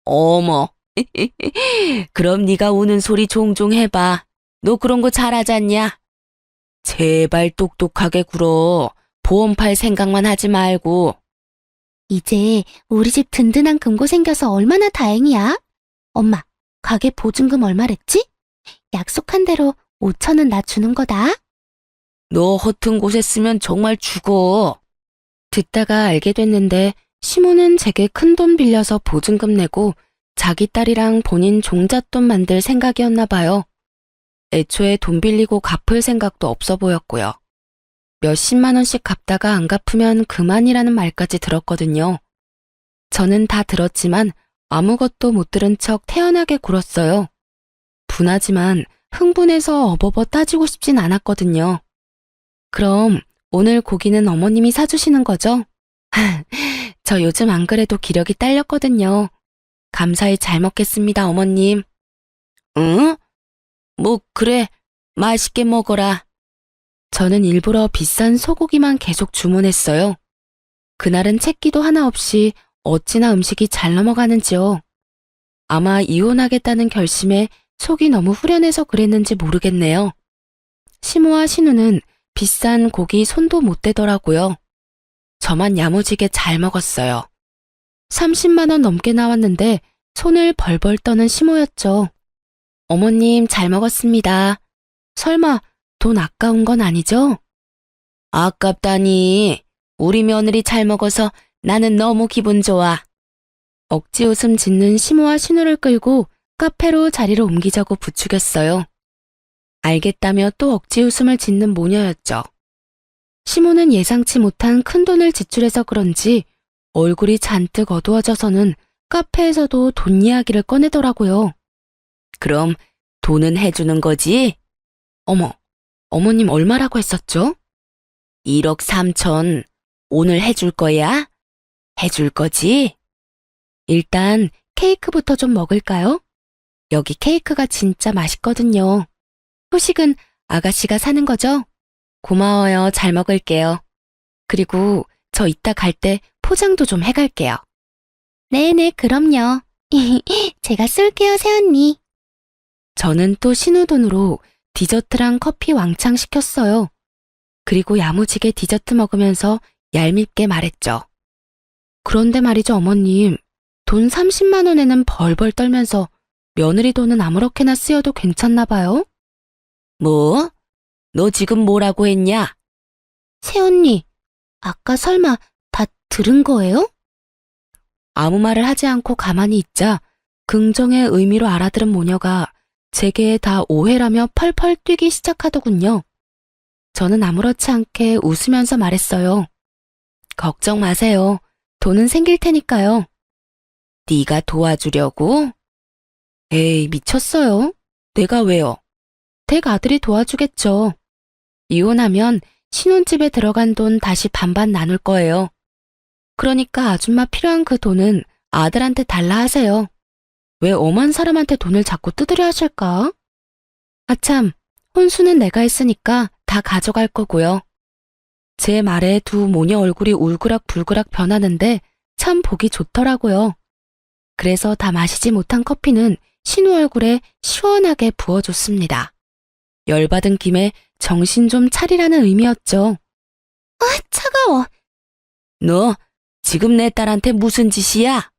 어머. 그럼 네가 우는 소리 종종 해봐. 너 그런 거 잘하잖냐? 제발 똑똑하게 굴어. 보험 팔 생각만 하지 말고. 이제 우리 집 든든한 금고 생겨서 얼마나 다행이야. 엄마, 가게 보증금 얼마랬지? 약속한 대로 5천은 나 주는 거다. 너 허튼 곳에 쓰면 정말 죽어. 듣다가 알게 됐는데 시모는 제게 큰 돈 빌려서 보증금 내고 자기 딸이랑 본인 종잣돈 만들 생각이었나 봐요. 애초에 돈 빌리고 갚을 생각도 없어 보였고요. 몇십만 원씩 갚다가 안 갚으면 그만이라는 말까지 들었거든요. 저는 다 들었지만 아무것도 못 들은 척 태연하게 굴었어요. 분하지만 흥분해서 어버버 따지고 싶진 않았거든요. 그럼 오늘 고기는 어머님이 사주시는 거죠? 저 요즘 안 그래도 기력이 딸렸거든요. 감사히 잘 먹겠습니다, 어머님. 응? 뭐 그래, 맛있게 먹어라. 저는 일부러 비싼 소고기만 계속 주문했어요. 그날은 채기도 하나 없이 어찌나 음식이 잘 넘어가는지요. 아마 이혼하겠다는 결심에 속이 너무 후련해서 그랬는지 모르겠네요. 시모와 신우는 비싼 고기 손도 못 대더라고요. 저만 야무지게 잘 먹었어요. 30만 원 넘게 나왔는데 손을 벌벌 떠는 시모였죠. 어머님 잘 먹었습니다. 설마 돈 아까운 건 아니죠? 아깝다니. 우리 며느리 잘 먹어서 나는 너무 기분 좋아. 억지 웃음 짓는 시모와 신우를 끌고 카페로 자리를 옮기자고 부추겼어요. 알겠다며 또 억지 웃음을 짓는 모녀였죠. 시모는 예상치 못한 큰 돈을 지출해서 그런지 얼굴이 잔뜩 어두워져서는 카페에서도 돈 이야기를 꺼내더라고요. 그럼 돈은 해주는 거지? 어머, 어머님 얼마라고 했었죠? 1억 3천. 오늘 해줄 거야? 해줄 거지? 일단 케이크부터 좀 먹을까요? 여기 케이크가 진짜 맛있거든요. 후식은 아가씨가 사는 거죠? 고마워요. 잘 먹을게요. 그리고 저 이따 갈 때 포장도 좀 해갈게요. 네네, 그럼요. 제가 쏠게요, 새언니. 저는 또 신우 돈으로 디저트랑 커피 왕창 시켰어요. 그리고 야무지게 디저트 먹으면서 얄밉게 말했죠. 그런데 말이죠, 어머님. 돈 30만 원에는 벌벌 떨면서 며느리 돈은 아무렇게나 쓰여도 괜찮나 봐요? 뭐? 너 지금 뭐라고 했냐? 새언니, 아까 설마 다 들은 거예요? 아무 말을 하지 않고 가만히 있자 긍정의 의미로 알아들은 모녀가 제게 다 오해라며 펄펄 뛰기 시작하더군요. 저는 아무렇지 않게 웃으면서 말했어요. 걱정 마세요. 돈은 생길 테니까요. 네가 도와주려고? 에이, 미쳤어요. 내가 왜요? 댁 아들이 도와주겠죠. 이혼하면 신혼집에 들어간 돈 다시 반반 나눌 거예요. 그러니까 아줌마 필요한 그 돈은 아들한테 달라 하세요. 왜 엄한 사람한테 돈을 자꾸 뜯으려 하실까? 아참, 혼수는 내가 했으니까 다 가져갈 거고요. 제 말에 두 모녀 얼굴이 울그락불그락 변하는데 참 보기 좋더라고요. 그래서 다 마시지 못한 커피는 신우 얼굴에 시원하게 부어줬습니다. 열받은 김에 정신 좀 차리라는 의미였죠. 아, 차가워. 너 지금 내 딸한테 무슨 짓이야?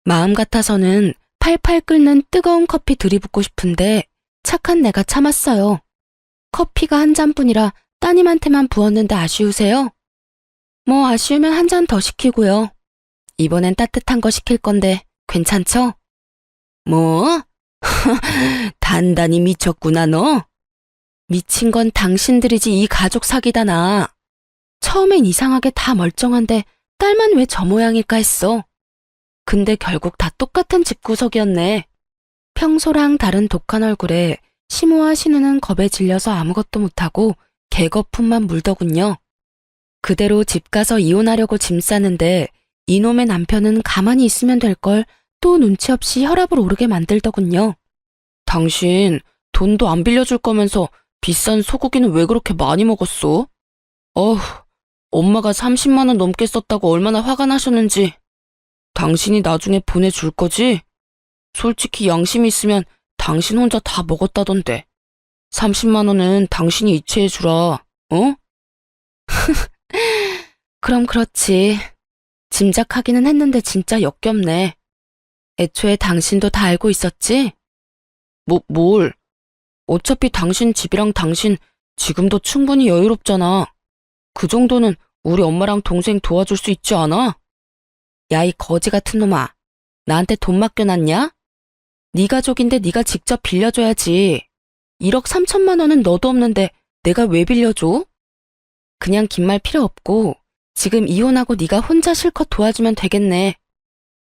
마음 같아서는 팔팔 끓는 뜨거운 커피 들이붓고 싶은데 착한 내가 참았어요. 커피가 한 잔뿐이라 따님한테만 부었는데 아쉬우세요? 뭐 아쉬우면 한 잔 더 시키고요. 이번엔 따뜻한 거 시킬 건데 괜찮죠? 뭐? 단단히 미쳤구나 너. 미친 건 당신들이지 이 가족 사기다나. 처음엔 이상하게 다 멀쩡한데 딸만 왜 저 모양일까 했어. 근데 결국 다 똑같은 집구석이었네. 평소랑 다른 독한 얼굴에 시모와 신우는 겁에 질려서 아무것도 못하고 개거품만 물더군요. 그대로 집 가서 이혼하려고 짐 싸는데 이놈의 남편은 가만히 있으면 될 걸 또 눈치 없이 혈압을 오르게 만들더군요. 당신 돈도 안 빌려줄 거면서 비싼 소고기는 왜 그렇게 많이 먹었어? 어휴, 엄마가 30만 원 넘게 썼다고 얼마나 화가 나셨는지. 당신이 나중에 보내줄 거지? 솔직히 양심이 있으면 당신 혼자 다 먹었다던데. 30만 원은 당신이 이체해주라, 어? 그럼 그렇지. 짐작하기는 했는데 진짜 역겹네. 애초에 당신도 다 알고 있었지? 뭘? 어차피 당신 집이랑 당신 지금도 충분히 여유롭잖아. 그 정도는 우리 엄마랑 동생 도와줄 수 있지 않아? 야, 이 거지 같은 놈아. 나한테 돈 맡겨놨냐? 네 가족인데 네가 직접 빌려줘야지. 1억 3천만 원은 너도 없는데 내가 왜 빌려줘? 그냥 긴 말 필요 없고 지금 이혼하고 네가 혼자 실컷 도와주면 되겠네.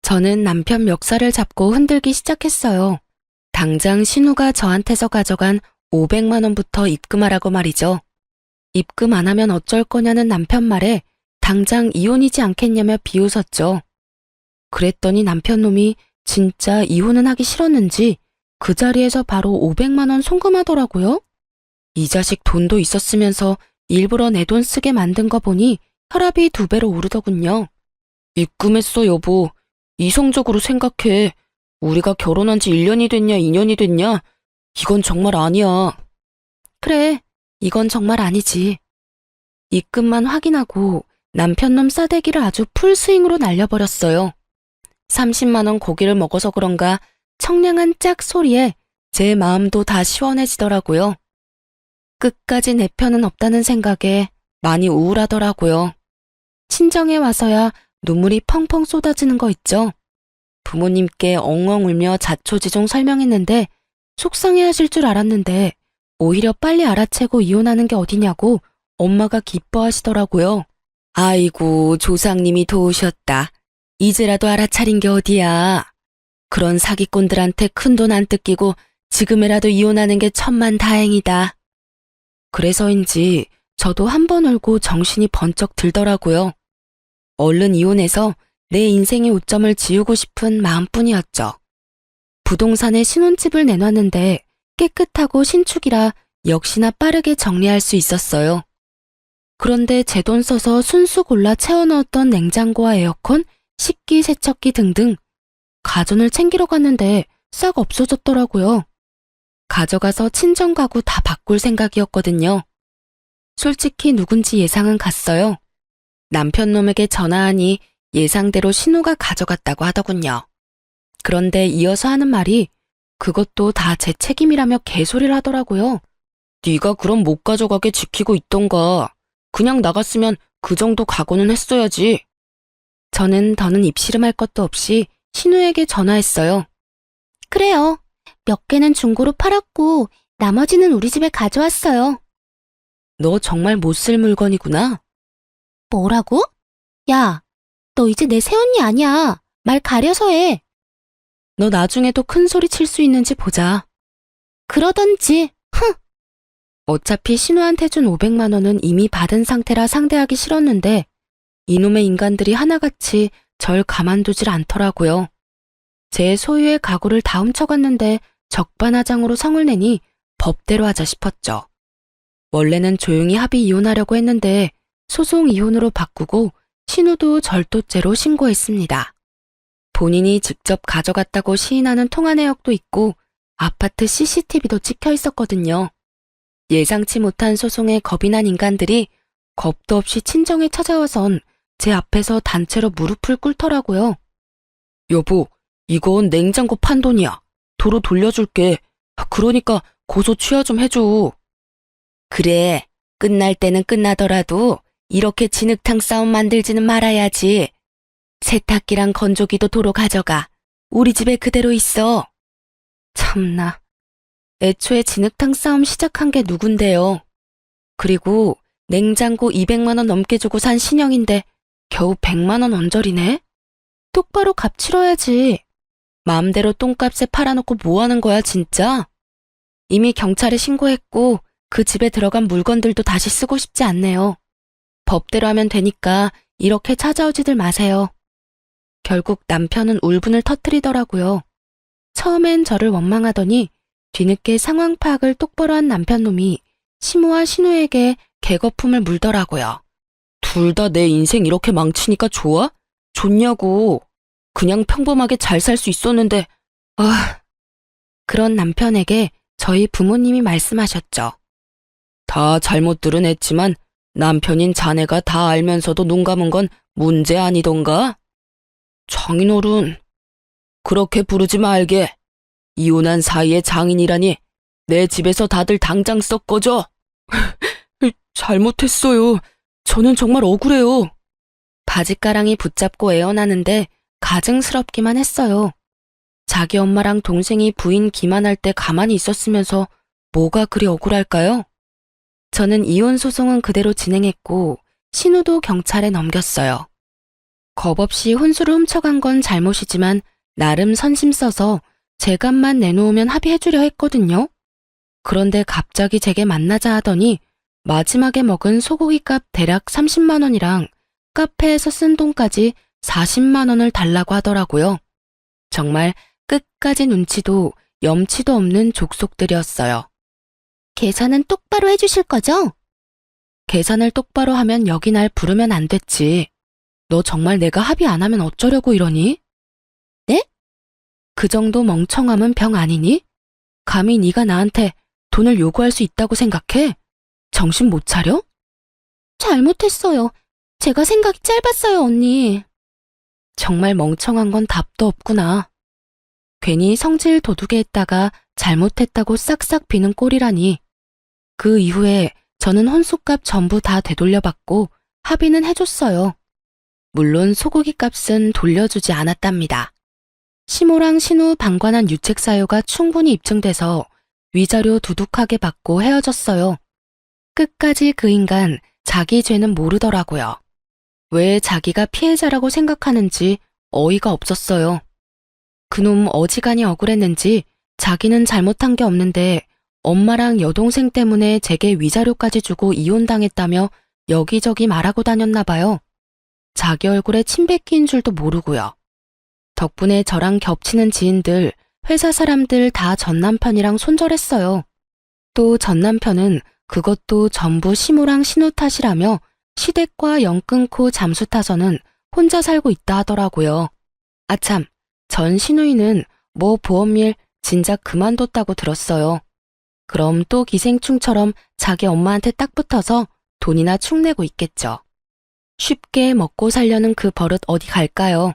저는 남편 멱살을 잡고 흔들기 시작했어요. 당장 신우가 저한테서 가져간 500만 원부터 입금하라고 말이죠. 입금 안 하면 어쩔 거냐는 남편 말에 당장 이혼이지 않겠냐며 비웃었죠. 그랬더니 남편 놈이 진짜 이혼은 하기 싫었는지 그 자리에서 바로 500만 원 송금하더라고요. 이 자식 돈도 있었으면서 일부러 내 돈 쓰게 만든 거 보니 혈압이 2배로 오르더군요. 입금했어, 여보. 이성적으로 생각해. 우리가 결혼한 지 1년이 됐냐, 2년이 됐냐? 이건 정말 아니야. 그래, 이건 정말 아니지. 입금만 확인하고 남편놈 싸대기를 아주 풀스윙으로 날려버렸어요. 30만 원 고기를 먹어서 그런가 청량한 짝 소리에 제 마음도 다 시원해지더라고요. 끝까지 내 편은 없다는 생각에 많이 우울하더라고요. 친정에 와서야 눈물이 펑펑 쏟아지는 거 있죠. 부모님께 엉엉 울며 자초지종 설명했는데 속상해하실 줄 알았는데 오히려 빨리 알아채고 이혼하는 게 어디냐고 엄마가 기뻐하시더라고요. 아이고, 조상님이 도우셨다. 이제라도 알아차린 게 어디야. 그런 사기꾼들한테 큰돈 안 뜯기고 지금이라도 이혼하는 게 천만다행이다. 그래서인지 저도 한 번 울고 정신이 번쩍 들더라고요. 얼른 이혼해서 내 인생의 오점을 지우고 싶은 마음뿐이었죠. 부동산에 신혼집을 내놨는데 깨끗하고 신축이라 역시나 빠르게 정리할 수 있었어요. 그런데 제 돈 써서 순수 골라 채워넣었던 냉장고와 에어컨, 식기, 세척기 등등 가전을 챙기러 갔는데 싹 없어졌더라고요. 가져가서 친정 가구 다 바꿀 생각이었거든요. 솔직히 누군지 예상은 갔어요. 남편 놈에게 전화하니 예상대로 신우가 가져갔다고 하더군요. 그런데 이어서 하는 말이 그것도 다 제 책임이라며 개소리를 하더라고요. 네가 그럼 못 가져가게 지키고 있던가. 그냥 나갔으면 그 정도 각오는 했어야지. 저는 더는 입씨름할 것도 없이 신우에게 전화했어요. 그래요. 몇 개는 중고로 팔았고 나머지는 우리 집에 가져왔어요. 너 정말 못 쓸 물건이구나. 뭐라고? 야, 너 이제 내 새언니 아니야. 말 가려서 해. 너 나중에도 큰 소리 칠 수 있는지 보자. 그러던지. 어차피 신우한테 준 500만 원은 이미 받은 상태라 상대하기 싫었는데 이놈의 인간들이 하나같이 절 가만두질 않더라고요. 제 소유의 가구를 다 훔쳐갔는데 적반하장으로 성을 내니 법대로 하자 싶었죠. 원래는 조용히 합의 이혼하려고 했는데 소송 이혼으로 바꾸고 신우도 절도죄로 신고했습니다. 본인이 직접 가져갔다고 시인하는 통화 내역도 있고 아파트 CCTV도 찍혀 있었거든요. 예상치 못한 소송에 겁이 난 인간들이 겁도 없이 친정에 찾아와선 제 앞에서 단체로 무릎을 꿇더라고요. 여보, 이건 냉장고 판돈이야. 도로 돌려줄게. 그러니까 고소 취하 좀 해줘. 그래, 끝날 때는 끝나더라도 이렇게 진흙탕 싸움 만들지는 말아야지. 세탁기랑 건조기도 도로 가져가. 우리 집에 그대로 있어. 참나. 애초에 진흙탕 싸움 시작한 게 누군데요. 그리고 냉장고 200만 원 넘게 주고 산 신형인데 겨우 100만 원 언저리네? 똑바로 값 치러야지. 마음대로 똥값에 팔아놓고 뭐 하는 거야 진짜? 이미 경찰에 신고했고 그 집에 들어간 물건들도 다시 쓰고 싶지 않네요. 법대로 하면 되니까 이렇게 찾아오지들 마세요. 결국 남편은 울분을 터뜨리더라고요. 처음엔 저를 원망하더니 뒤늦게 상황 파악을 똑바로 한 남편놈이 시모와 신우에게 개거품을 물더라고요. 둘 다 내 인생 이렇게 망치니까 좋아? 좋냐고. 그냥 평범하게 잘 살 수 있었는데 그런 남편에게 저희 부모님이 말씀하셨죠. 다 잘못들은 했지만 남편인 자네가 다 알면서도 눈 감은 건 문제 아니던가? 장인어른, 그렇게 부르지 말게. 이혼한 사이에 장인이라니 내 집에서 다들 당장 썩 꺼져. 잘못했어요. 저는 정말 억울해요. 바짓가랑이 붙잡고 애원하는데 가증스럽기만 했어요. 자기 엄마랑 동생이 부인 기만할 때 가만히 있었으면서 뭐가 그리 억울할까요? 저는 이혼 소송은 그대로 진행했고 신우도 경찰에 넘겼어요. 겁 없이 혼수를 훔쳐간 건 잘못이지만 나름 선심 써서 제 값만 내놓으면 합의해주려 했거든요. 그런데 갑자기 제게 만나자 하더니 마지막에 먹은 소고기 값 대략 30만 원이랑 카페에서 쓴 돈까지 40만 원을 달라고 하더라고요. 정말 끝까지 눈치도 염치도 없는 족속들이었어요. 계산은 똑바로 해주실 거죠? 계산을 똑바로 하면 여기 날 부르면 안 됐지. 너 정말 내가 합의 안 하면 어쩌려고 이러니? 네? 그 정도 멍청함은 병 아니니? 감히 네가 나한테 돈을 요구할 수 있다고 생각해? 정신 못 차려? 잘못했어요. 제가 생각이 짧았어요, 언니. 정말 멍청한 건 답도 없구나. 괜히 성질 도둑에 했다가 잘못했다고 싹싹 비는 꼴이라니. 그 이후에 저는 혼수값 전부 다 되돌려받고 합의는 해줬어요. 물론 소고기 값은 돌려주지 않았답니다. 시모랑 신우 방관한 유책 사유가 충분히 입증돼서 위자료 두둑하게 받고 헤어졌어요. 끝까지 그 인간 자기 죄는 모르더라고요. 왜 자기가 피해자라고 생각하는지 어이가 없었어요. 그놈 어지간히 억울했는지 자기는 잘못한 게 없는데 엄마랑 여동생 때문에 제게 위자료까지 주고 이혼당했다며 여기저기 말하고 다녔나 봐요. 자기 얼굴에 침 뱉기인 줄도 모르고요. 덕분에 저랑 겹치는 지인들 회사 사람들 다 전 남편이랑 손절했어요. 또 전 남편은 그것도 전부 시무랑 신우 탓이라며 시댁과 연 끊고 잠수 타서는 혼자 살고 있다 하더라고요. 아참, 전 시누이는 뭐 보험일 진작 그만뒀다고 들었어요. 그럼 또 기생충처럼 자기 엄마한테 딱 붙어서 돈이나 축내고 있겠죠. 쉽게 먹고 살려는 그 버릇 어디 갈까요?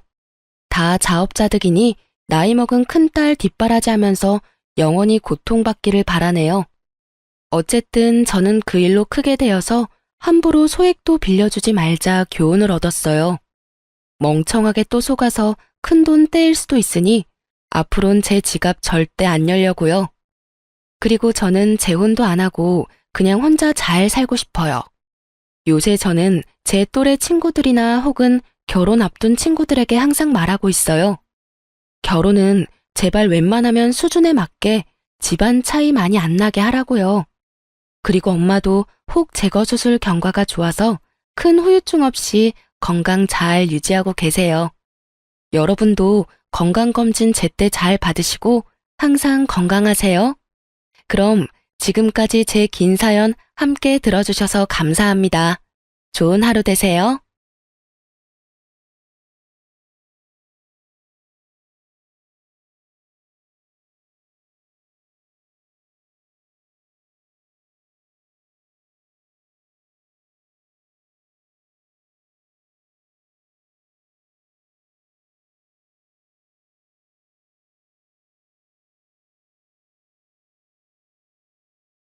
다 자업자득이니 나이 먹은 큰딸 뒷바라지하면서 영원히 고통받기를 바라네요. 어쨌든 저는 그 일로 크게 되어서 함부로 소액도 빌려주지 말자 교훈을 얻었어요. 멍청하게 또 속아서 큰돈 떼일 수도 있으니 앞으론 제 지갑 절대 안 열려고요. 그리고 저는 재혼도 안 하고 그냥 혼자 잘 살고 싶어요. 요새 저는 제 또래 친구들이나 혹은 결혼 앞둔 친구들에게 항상 말하고 있어요. 결혼은 제발 웬만하면 수준에 맞게 집안 차이 많이 안 나게 하라고요. 그리고 엄마도 혹 제거수술 경과가 좋아서 큰 후유증 없이 건강 잘 유지하고 계세요. 여러분도 건강검진 제때 잘 받으시고 항상 건강하세요. 그럼 지금까지 제 긴 사연 함께 들어주셔서 감사합니다. 좋은 하루 되세요.